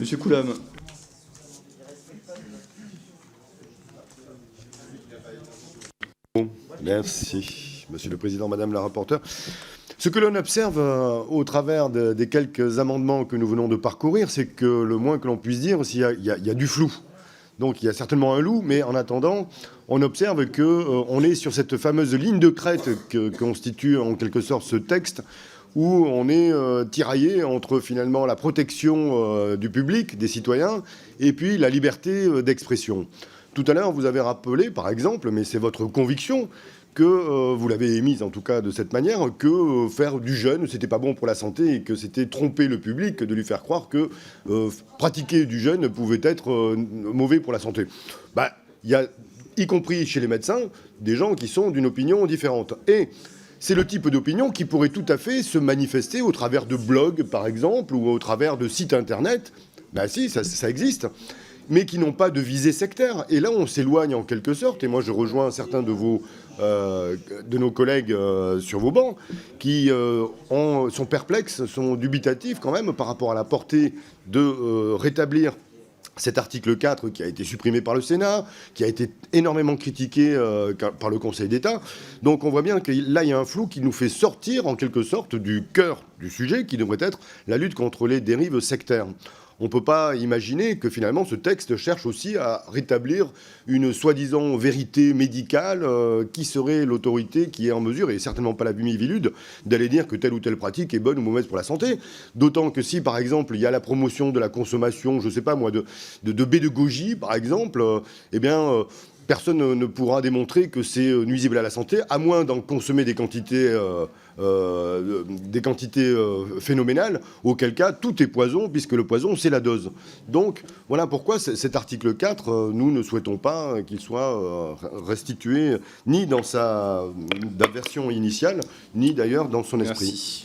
Monsieur Coulombe. Merci, Monsieur le Président, Madame la rapporteure. Ce que l'on observe au travers des quelques amendements que nous venons de parcourir, c'est que le moins que l'on puisse dire, c'est qu'il y a du flou. Donc il y a certainement un loup, mais en attendant, on observe qu'on est sur cette fameuse ligne de crête que constitue en quelque sorte ce texte, où on est tiraillé entre finalement la protection du public, des citoyens, et puis la liberté d'expression. Tout à l'heure, vous avez rappelé, par exemple, mais c'est votre conviction, que vous l'avez émise en tout cas de cette manière, que faire du jeûne, c'était pas bon pour la santé et que c'était tromper le public de lui faire croire que pratiquer du jeûne pouvait être mauvais pour la santé. Bah, il y a, y compris chez les médecins, des gens qui sont d'une opinion différente. Et c'est le type d'opinion qui pourrait tout à fait se manifester au travers de blogs, par exemple, ou au travers de sites internet. Ben si, ça existe, mais qui n'ont pas de visée sectaire. Et là, on s'éloigne en quelque sorte, et moi je rejoins certains de nos collègues sur vos bancs, qui sont perplexes, sont dubitatifs quand même par rapport à la portée de rétablir cet article 4 qui a été supprimé par le Sénat, qui a été énormément critiqué par le Conseil d'État. Donc on voit bien que là, il y a un flou qui nous fait sortir en quelque sorte du cœur du sujet, qui devrait être la lutte contre les dérives sectaires. On ne peut pas imaginer que finalement ce texte cherche aussi à rétablir une soi-disant vérité médicale qui serait l'autorité qui est en mesure, et certainement pas la Bumi-Vilude, d'aller dire que telle ou telle pratique est bonne ou mauvaise pour la santé. D'autant que si, par exemple, il y a la promotion de la consommation, je ne sais pas moi, de baies de goji, par exemple, eh bien... personne ne pourra démontrer que c'est nuisible à la santé, à moins d'en consommer des quantités phénoménales, auquel cas tout est poison, puisque le poison, c'est la dose. Donc, voilà pourquoi cet article 4, nous ne souhaitons pas qu'il soit restitué ni dans sa version initiale, ni d'ailleurs dans son esprit. Merci.